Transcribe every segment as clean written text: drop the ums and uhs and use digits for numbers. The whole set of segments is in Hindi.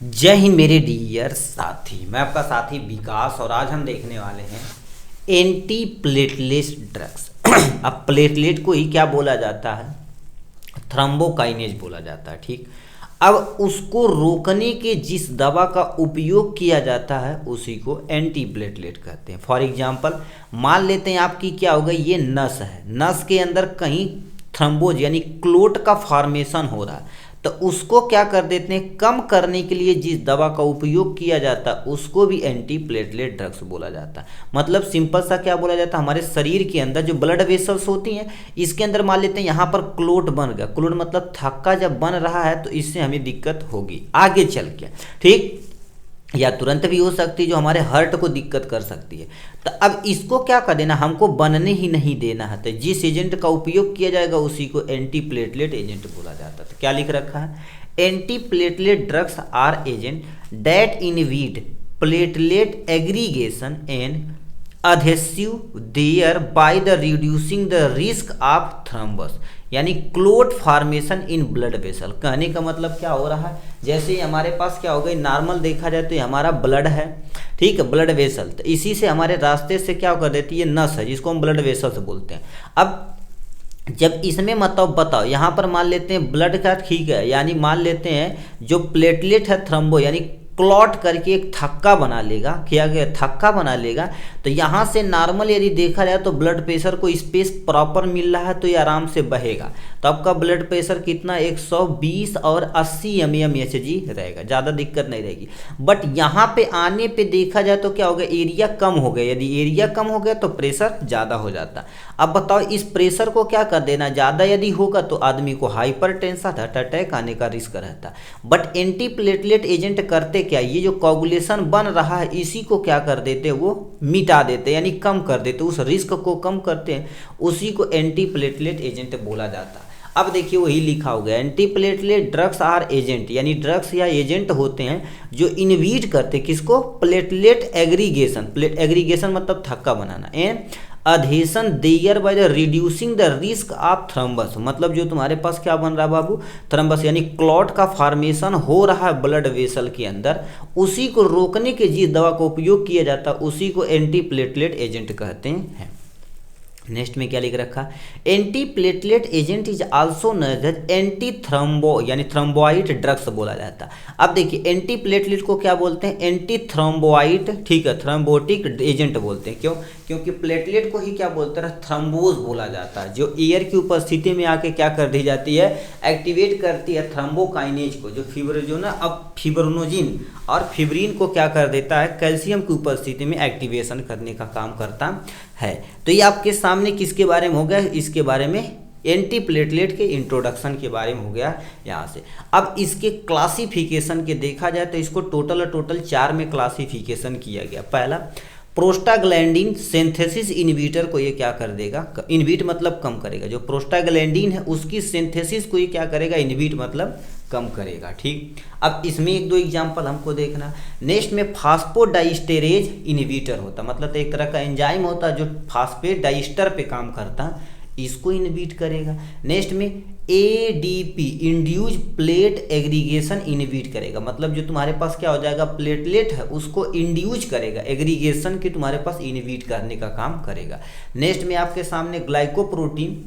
जय हिंद मेरे डियर साथी। मैं आपका साथी विकास और आज हम देखने वाले हैं एंटी प्लेटलेट ड्रग्स। अब प्लेटलेट को ही क्या बोला जाता है? थ्रोम्बोकाइनेज बोला जाता है। ठीक, अब उसको रोकने के जिस दवा का उपयोग किया जाता है उसी को एंटी प्लेटलेट कहते हैं। फॉर एग्जांपल मान लेते हैं आपकी क्या हो गई, ये नस है, नस के अंदर कहीं थ्रम्बोज यानी क्लोट का फॉर्मेशन हो रहा है, तो उसको क्या कर देते हैं, कम करने के लिए जिस दवा का उपयोग किया जाता है उसको भी एंटी प्लेटलेट ड्रग्स बोला जाता है। मतलब सिंपल सा क्या बोला जाता है, हमारे शरीर के अंदर जो ब्लड वेसल्स होती हैं इसके अंदर मान लेते हैं यहाँ पर क्लोट बन गया। क्लोट मतलब थक्का जब बन रहा है तो इससे हमें दिक्कत होगी आगे चल के, ठीक, या तुरंत भी हो सकती है, जो हमारे हार्ट को दिक्कत कर सकती है। तो अब इसको क्या कर देना, हमको बनने ही नहीं देना है। तो जिस एजेंट का उपयोग किया जाएगा उसी को एंटी प्लेटलेट एजेंट बोला जाता है। तो क्या लिख रखा है, anti platelet drugs are agent that inhibit platelet aggregation and adhesive there by the reducing the risk of thrombus यानी clot formation in blood vessel. कहने का मतलब क्या हो रहा है, जैसे हमारे पास क्या हो गई, नॉर्मल देखा जाए तो ये हमारा ब्लड है, ठीक है, ब्लड वेसल, तो इसी से हमारे रास्ते से क्या कर देती है, नस है जिसको हम ब्लड वेसल्स बोलते हैं। अब जब इसमें मतलब बताओ यहाँ पर मान लेते हैं ब्लड का, ठीक है, यानी मान लेते हैं जो प्लेटलेट है थ्रम्बो यानी क्लॉट करके एक थक्का बना लेगा, क्या गया, थक्का बना लेगा। तो यहाँ से नॉर्मल यदि देखा जाए तो ब्लड प्रेशर को स्पेस प्रॉपर मिल रहा है तो ये आराम से बहेगा। तो आपका ब्लड प्रेशर कितना 120 और 80 mmHg रहेगा, ज़्यादा दिक्कत नहीं रहेगी। बट यहाँ पे आने पे देखा जाए तो क्या होगा, एरिया कम हो गया। यदि एरिया कम हो गया तो प्रेशर ज़्यादा हो जाता। अब बताओ इस प्रेशर को क्या कर देना, ज़्यादा यदि होगा तो आदमी को हाइपर टेंशन, हार्ट अटैक आने का रिस्क रहता। बट एंटी प्लेटलेट एजेंट करते क्या, ये जो कोगुलेशन बन रहा है इसी को क्या कर देते, वो मिटा देते यानी कम कर देते, उस रिस्क को कम करते हैं, उसी को एंटी प्लेटलेट एजेंट बोला जाता है। अब देखिए वही लिखा हो गया, anti platelet drugs are agent यानी ड्रग्स या एजेंट होते हैं जो इनहिबिट करते किसको, प्लेटलेट एग्रीगेशन। प्लेट एग्रीगेशन मतलब थक्का बनाना, and adhesion thereby the reducing the risk of thrombus. मतलब जो तुम्हारे पास क्या बन रहा है बाबू, थ्रम्बस यानी क्लॉट का फॉर्मेशन हो रहा है ब्लड वेसल के अंदर, उसी को रोकने के जिस दवा का उपयोग किया जाता है उसी को एंटी प्लेटलेट एजेंट कहते हैं। नेक्स्ट में क्या लिख रखा, anti platelet agent is also known as anti thrombo यानी थ्रोम्बोइड ड्रग्स बोला जाता है। अब देखिए एंटी प्लेटलेट को क्या बोलते हैं, एंटी थ्रोम्बोइड, ठीक है, थ्रोम्बोटिक एजेंट बोलते हैं। क्यों, क्योंकि प्लेटलेट को ही क्या बोलते हैं, थ्रम्बोज बोला जाता है, जो एयर की उपस्थिति में आके क्या कर दी जाती है, एक्टिवेट करती है थ्रोम्बोकाइनेज को, जो फिब्रिनोजन अब फिब्रिनोजिन और फिब्रिन को क्या कर देता है, कैल्शियम की उपस्थिति में एक्टिवेशन करने का काम करता है। तो ये आपके सामने किसके बारे में हो गया, इसके बारे में एंटी प्लेटलेट के इंट्रोडक्शन के बारे में हो गया यहाँ से। अब इसके क्लासिफिकेशन के देखा जाए तो इसको टोटल 4 में क्लासिफिकेशन किया गया। पहला, प्रोस्टाग्लैंडिन सिंथेसिस इनहिबिटर को ये क्या कर देगा, इनहिबिट मतलब कम करेगा। जो प्रोस्टाग्लैंडिन है उसकी सिंथेसिस को ये क्या करेगा, इनहिबिट मतलब कम करेगा। ठीक, अब इसमें 1-2 एग्जांपल हमको देखना। नेक्स्ट में फास्फोडाइस्टेरेज इनहिबिटर होता, मतलब एक तरह का एंजाइम होता है जो फास्फेट डाइस्टर पे काम करता है, इसको इनहिबिट करेगा। नेक्स्ट में ADP induce plate aggregation inhibit करेगा, मतलब जो तुम्हारे पास क्या हो जाएगा, प्लेटलेट है उसको इंड्यूज करेगा, एग्रीगेशन के तुम्हारे पास इनहिबिट करने का काम करेगा। नेक्स्ट में आपके सामने ग्लाइकोप्रोटीन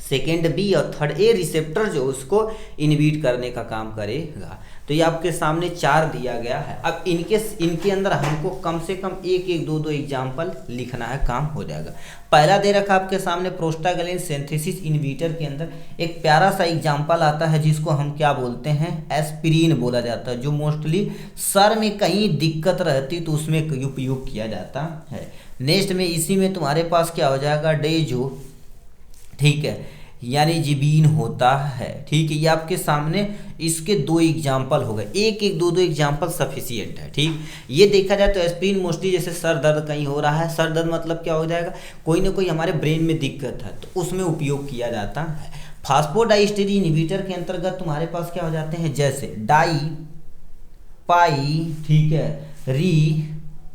सेकेंड बी और थर्ड ए रिसेप्टर जो उसको इनहिबिट करने का काम करेगा। तो ये आपके सामने 4 दिया गया है। अब इनके अंदर हमको कम से कम 1-1, 2-2 एग्जाम्पल लिखना है, काम हो जाएगा। पहला दे रखा आपके सामने प्रोस्टाग्लैंडिन सिंथेसिस इनहिबिटर के अंदर एक प्यारा सा एग्जाम्पल आता है जिसको हम क्या बोलते हैं, एस्पिरिन बोला जाता है, जो मोस्टली सर में कहीं दिक्कत रहती तो उसमें उपयोग किया जाता है। नेक्स्ट में इसी में तुम्हारे पास क्या हो जाएगा, डेजो, ठीक है, यानी जिबीन होता है। ठीक है, ये आपके सामने इसके 2 एग्जाम्पल हो गए, 1-1, 2-2 एग्जाम्पल सफिशियंट है। ठीक, ये देखा जाए तो एस्पिरिन मोस्टली जैसे सर दर्द कहीं हो रहा है, सर दर्द मतलब क्या हो जाएगा, कोई ना कोई हमारे ब्रेन में दिक्कत है तो उसमें उपयोग किया जाता है। फास्फोडाइस्टेरेज इनहिबिटर के अंतर्गत तुम्हारे पास क्या हो जाते हैं, जैसे डाई पाई, ठीक है, री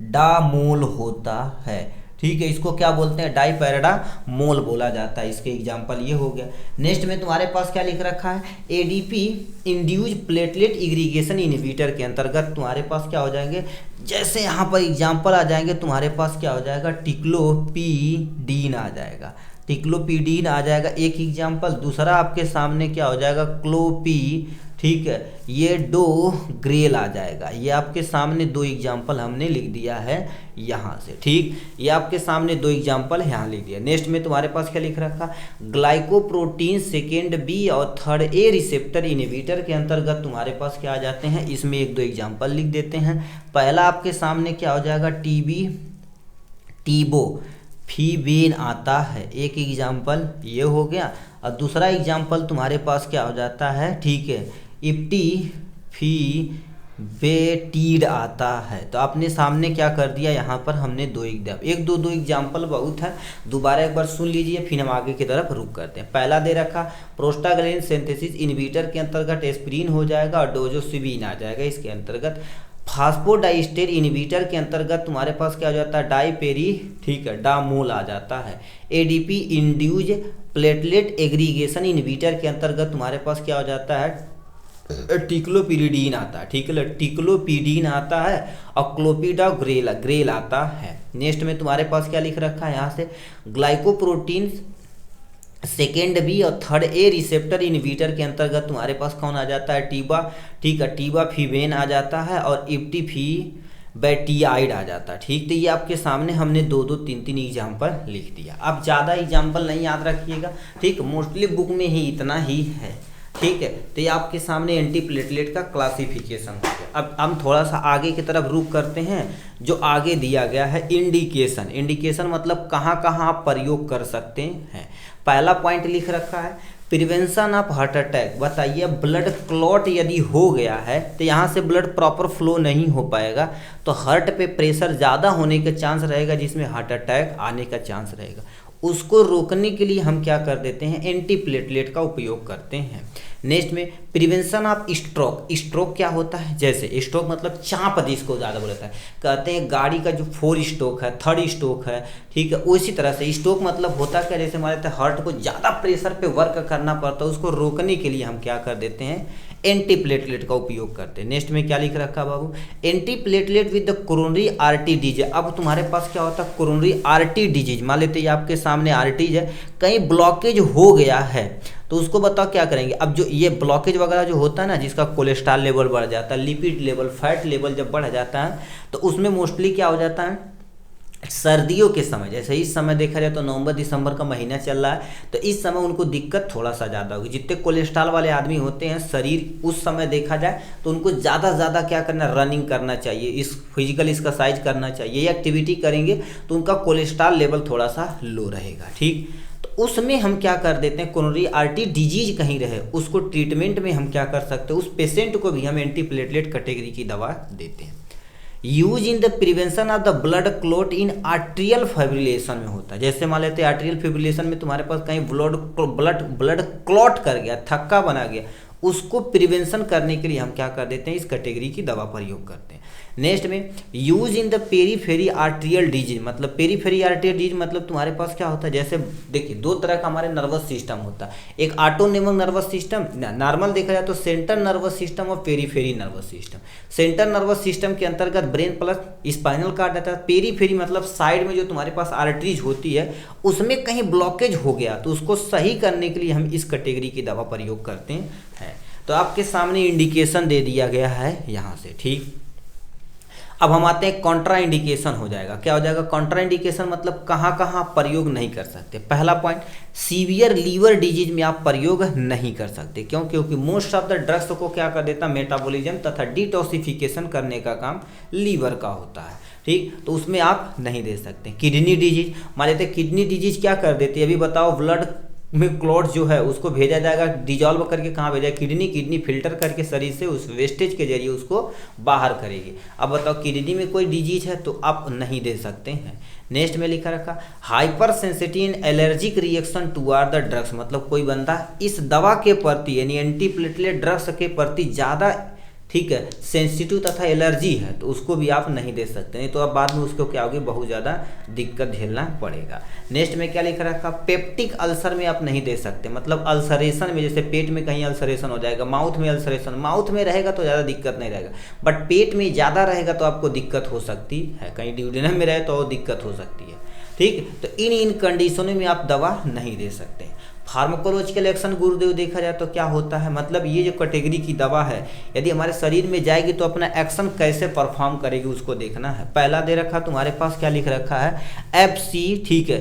डामोल होता है। ठीक है, इसको क्या बोलते हैं, डाइपैराडामोल बोला जाता है। इसके एग्जाम्पल ये हो गया। नेक्स्ट में तुम्हारे पास क्या लिख रखा है, एडीपी इंड्यूज प्लेटलेट इग्रीगेशन इनहिबिटर के अंतर्गत तुम्हारे पास क्या हो जाएंगे, जैसे यहाँ पर एग्जाम्पल आ जाएंगे तुम्हारे पास क्या हो जाएगा, टिक्लोपीडीन आ जाएगा, टिक्लोपीडीन आ जाएगा एक एग्जाम्पल। दूसरा आपके सामने क्या हो जाएगा, क्लोपी, ठीक है, ये डो ग्रेल आ जाएगा। ये आपके सामने दो एग्जाम्पल हमने लिख दिया है यहाँ से, ठीक, ये आपके सामने दो एग्जाम्पल यहाँ लिख दिया। नेक्स्ट में तुम्हारे पास क्या लिख रखा, ग्लाइकोप्रोटीन सेकेंड बी और थर्ड ए रिसेप्टर इनहिबिटर के अंतर्गत तुम्हारे पास क्या आ जाते हैं, इसमें एक दो एग्जाम्पल लिख देते हैं। पहला आपके सामने क्या हो जाएगा, टीबो फीबेन आता है, एक एग्जाम्पल ये हो गया। और दूसरा एग्जाम्पल तुम्हारे पास क्या हो जाता है, ठीक है, इप्टीफीबेटिड आता है। तो आपने सामने क्या कर दिया, यहाँ पर हमने दो एग्जाम्पल बहुत है, दोबारा एक बार सुन लीजिए, फिर हम आगे की तरफ रुक करते हैं। पहला दे रखा प्रोस्टाग्लैंडिन सिंथेसिस इनहिबिटर के अंतर्गत एस्पिरिन हो जाएगा और डोजोसिबिन आ जाएगा इसके अंतर्गत। फास्फोडाइस्टर इनहिबिटर के अंतर्गत तुम्हारे पास क्या हो जाता है, डाइपेरी, ठीक है, डामोल आ जाता है। ADP induce platelet aggregation inhibitor के अंतर्गत तुम्हारे पास क्या हो जाता है, टिक्लोपीरिडीन आता है, ठीक है, टिक्लोपीडीन आता है और क्लोपिडोग्रेल आता है। नेक्स्ट में तुम्हारे पास क्या लिख रखा है, यहाँ से ग्लाइकोप्रोटीन सेकेंड बी और थर्ड ए रिसेप्टर इनहिबिटर के अंतर्गत तुम्हारे पास कौन आ जाता है, टीबा, ठीक है, टीबाफीवेन आ जाता है और इप्टीफीबेटिडाइड आ जाता है, ठीक। तो ये आपके सामने हमने दो तीन एग्जाम्पल लिख दिया। अब ज़्यादा एग्जाम्पल नहीं याद रखिएगा, ठीक, मोस्टली बुक में ही इतना ही है, ठीक है। तो ये आपके सामने एंटी प्लेटलेट का क्लासिफिकेशन हो गया। अब हम थोड़ा सा आगे की तरफ रुक करते हैं। जो आगे दिया गया है इंडिकेशन मतलब कहाँ कहाँ आप प्रयोग कर सकते हैं। पहला पॉइंट लिख रखा है प्रिवेंशन ऑफ हार्ट अटैक। बताइए ब्लड क्लॉट यदि हो गया है तो यहाँ से ब्लड प्रॉपर फ्लो नहीं हो पाएगा, तो हार्ट पे प्रेशर ज़्यादा होने का चांस रहेगा, जिसमें हार्ट अटैक आने का चांस रहेगा। उसको रोकने के लिए हम क्या कर देते हैं, एंटी प्लेटलेट का उपयोग करते हैं। नेक्स्ट में प्रिवेंशन ऑफ स्ट्रोक क्या होता है, जैसे स्ट्रोक मतलब चाप जिसको ज़्यादा बोलता है, कहते हैं गाड़ी का जो 4 स्ट्रोक है, 3rd स्ट्रोक है, ठीक है, उसी तरह से स्ट्रोक मतलब होता क्या, जैसे हमारे हार्ट को ज़्यादा प्रेशर पे वर्क करना पड़ता है, उसको रोकने के लिए हम क्या कर देते हैं, एंटी प्लेटलेट का उपयोग करते हैं। नेक्स्ट में क्या लिख रखा बाबू, anti platelet with the coronary artery disease. अब तुम्हारे पास क्या होता है, कोरोनरी आर्टरी डिजीज, मान लेते हैं आपके सामने आर्टरीज है, कहीं ब्लॉकेज हो गया है, तो उसको बताओ क्या करेंगे। अब जो ये ब्लॉकेज वगैरह जो होता है ना, जिसका कोलेस्ट्रॉल लेवल बढ़ जाता है, लिपिड लेवल, फैट लेवल जब बढ़ जाता है, तो उसमें मोस्टली क्या हो जाता है, सर्दियों के समय, जैसे इस समय देखा जाए तो नवंबर दिसंबर का महीना चल रहा है, तो इस समय उनको दिक्कत थोड़ा सा ज़्यादा होगी। जितने कोलेस्ट्रॉल वाले आदमी होते हैं, शरीर उस समय देखा जाए तो उनको ज़्यादा से ज़्यादा क्या करना, रनिंग करना चाहिए, इस फिजिकल एक्सरसाइज करना चाहिए, ये एक्टिविटी करेंगे तो उनका कोलेस्ट्रॉल लेवल थोड़ा सा लो रहेगा, ठीक। तो उसमें हम क्या कर देते हैं, कोरोनरी आर्टरी डिजीज कहीं रहे, उसको ट्रीटमेंट में हम क्या कर सकते हैं, उस पेशेंट को भी हम एंटी प्लेटलेट कैटेगरी की दवा देते हैं। Use in the prevention of the blood clot in atrial fibrillation में होता है। जैसे मान लेते हैं आर्ट्रियल फाइब्रिलेशन में तुम्हारे पास कहीं ब्लड क्लॉट कर गया, थक्का बना गया, उसको प्रिवेंशन करने के लिए हम क्या कर देते हैं, इस कैटेगरी की दवा प्रयोग करते हैं। नेक्स्ट में use in the periphery arterial disease, मतलब पेरीफेरी आर्ट्रियल डिजीज मतलब तुम्हारे पास क्या होता है, जैसे देखिए दो तरह का हमारे नर्वस सिस्टम होता है, एक ऑटोनोमिक नर्वस सिस्टम, नॉर्मल देखा जाए तो सेंट्रल नर्वस सिस्टम और periphery nervous system. Central nervous system के अंतर्गत ब्रेन प्लस स्पाइनल कार्ड आता है। पेरीफेरी मतलब साइड में जो तुम्हारे पास आर्टरीज होती है, उसमें कहीं ब्लॉकेज हो गया तो उसको सही करने के लिए हम इस कैटेगरी की दवा प्रयोग करते हैं। तो आपके सामने इंडिकेशन दे दिया गया है यहाँ से, ठीक। अब हम आते हैं कॉन्ट्रा इंडिकेशन हो जाएगा। क्या हो जाएगा, कॉन्ट्रा इंडिकेशन मतलब कहाँ कहाँ प्रयोग नहीं कर सकते। पहला पॉइंट, सीवियर लीवर डिजीज में आप प्रयोग नहीं कर सकते। क्यों, क्योंकि मोस्ट ऑफ द ड्रग्स को क्या कर देता, मेटाबॉलिज्म तथा डिटॉक्सिफिकेशन करने का काम लीवर का होता है, ठीक। तो उसमें आप नहीं दे सकते। किडनी डिजीज, मान लेते किडनी डिजीज क्या कर देती है, अभी बताओ, ब्लड में क्लॉट जो है उसको भेजा जाएगा, डिजॉल्व करके कहाँ भेजा, किडनी फिल्टर करके शरीर से उस वेस्टेज के जरिए उसको बाहर करेगी। अब बताओ किडनी में कोई डिजीज है तो आप नहीं दे सकते हैं। नेक्स्ट में लिखा रखा hyper sensitive allergic reaction toward the drugs, मतलब कोई बंदा इस दवा के प्रति यानी एंटी प्लेटलेट ड्रग्स के प्रति ज़्यादा ठीक है, सेंसिटिव तथा एलर्जी है तो उसको भी आप नहीं दे सकते, नहीं तो अब बाद में उसको क्या होगी, बहुत ज़्यादा दिक्कत झेलना पड़ेगा। नेक्स्ट में क्या लिख रखा, पेप्टिक अल्सर में आप नहीं दे सकते, मतलब अल्सरेशन में, जैसे पेट में कहीं अल्सरेशन हो जाएगा, माउथ में अल्सरेशन, माउथ में रहेगा तो ज़्यादा दिक्कत नहीं रहेगा, बट पेट में ज़्यादा रहेगा तो आपको दिक्कत हो सकती है, कहीं ड्यूडेनम में रहे तो दिक्कत हो सकती है। ठीक, तो इन कंडीशनों में आप दवा नहीं दे सकते। फार्माकोलॉजिकल एक्शन गुरुदेव देखा जाए तो क्या होता है, मतलब ये जो कैटेगरी की दवा है यदि हमारे शरीर में जाएगी तो अपना एक्शन कैसे परफॉर्म करेगी उसको देखना है। पहला दे रखा तुम्हारे पास क्या लिख रखा है, FC, ठीक है,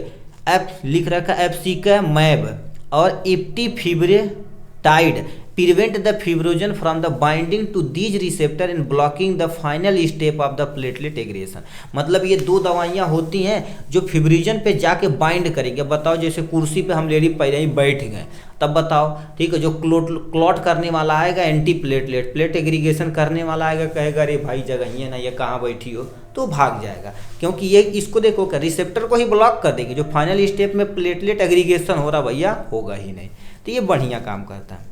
एफ लिख रखा है एप्सिकामैब और इप्टिफिब्रेटाइड prevent the fibrogen from the binding to these receptor in blocking the final step of the platelet aggregation। मतलब ये दो दवाइयाँ होती हैं जो फिब्रिजन पे जाके बाइंड करेंगे। बताओ जैसे कुर्सी पे हम लेडी पहले ही बैठ गए, तब बताओ, ठीक है, जो क्लॉट करने वाला आएगा एंटी प्लेटलेट, प्लेट एग्रीगेशन करने वाला आएगा, कहेगा अरे भाई जगह ही है ना, ये कहाँ बैठी हो, तो भाग जाएगा, क्योंकि ये इसको देखो क्या रिसेप्टर को ही ब्लॉक कर देगी, जो फाइनल स्टेप में प्लेटलेट एग्रीगेशन हो रहा भैया होगा ही नहीं, तो ये बढ़िया काम करता है।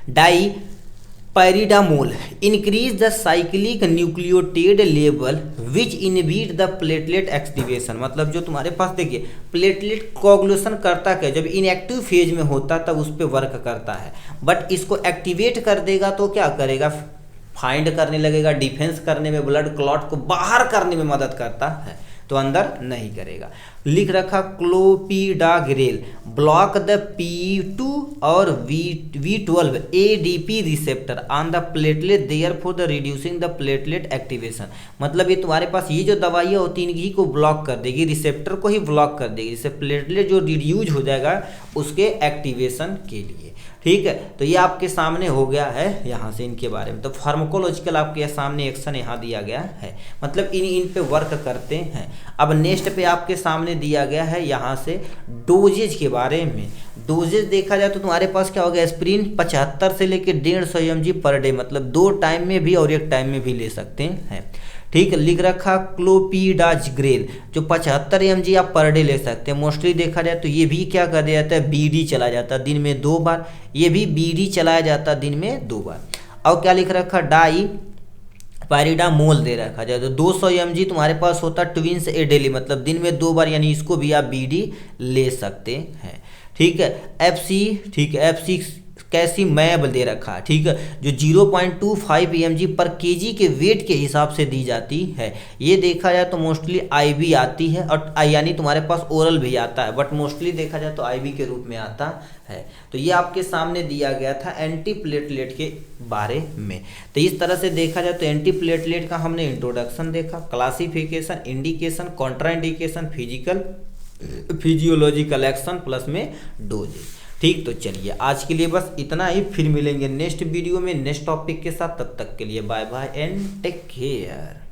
Dipyridamole increase the cyclic nucleotide level which inhibit the platelet activation. मतलब जो तुम्हारे पास देखिए प्लेटलेट कोगुलेशन करता क्या, जब इनएक्टिव फेज में होता तब उस पर वर्क करता है, बट इसको एक्टिवेट कर देगा तो क्या करेगा, फाइंड करने लगेगा, डिफेंस करने में, ब्लड क्लॉट को बाहर करने में मदद करता है, तो अंदर नहीं करेगा। लिख रखा क्लोपिडाग्रेल ब्लॉक द P2 और V12 ADP receptor on the platelet therefore the reducing the platelet activation. मतलब ये तुम्हारे पास ये जो दवाइयाँ होती हैं इन्हीं को ब्लॉक कर देगी, रिसेप्टर को ही ब्लॉक कर देगी, जिससे प्लेटलेट जो रिड्यूज हो जाएगा उसके एक्टिवेशन के लिए। ठीक है, तो ये आपके सामने हो गया है यहाँ से इनके बारे में। तो फार्माकोलॉजिकल आपके सामने एक्शन यहाँ दिया गया है, मतलब इन पे वर्क करते हैं। अब नेक्स्ट पे आपके सामने दिया गया है यहाँ से डोजेज के बारे में। डोजेज देखा जाए तो तुम्हारे पास क्या हो गया, एस्पिरिन 75 से लेकर 150 mg पर डे, मतलब 2 टाइम में भी और 1 टाइम में भी ले सकते हैं। ठीक, लिख रखा क्लोपिडाग्रेल जो 75 mg आप पर डे ले सकते हैं। मोस्टली देखा जाए तो ये भी क्या कर दिया जाता है, BD चला जाता है दिन में 2 बार, ये भी BD चलाया जाता है दिन में 2 बार। और क्या लिख रखा, डाइपैरिडामोल दे रखा जाए तो 200 mg तुम्हारे पास होता है ट्विंस ए डेली, मतलब दिन में 2 बार, यानी इसको भी आप BD ले सकते हैं। ठीक है, FC कैसीमैब दे रखा, ठीक है, जो 0.25 mg पर kg के वेट के हिसाब से दी जाती है। ये देखा जाए तो मोस्टली IV आती है, और यानी तुम्हारे पास ओरल भी आता है, बट मोस्टली देखा जाए तो IV के रूप में आता है। तो ये आपके सामने दिया गया था एंटी प्लेटलेट के बारे में। तो इस तरह से देखा जाए तो एंटी प्लेटलेट का हमने इंट्रोडक्शन देखा, classification, indication, contraindication, physiological action plus में डोजेज। ठीक, तो चलिए आज के लिए बस इतना ही, फिर मिलेंगे नेक्स्ट वीडियो में नेक्स्ट टॉपिक के साथ। तब तक के लिए bye bye and take care.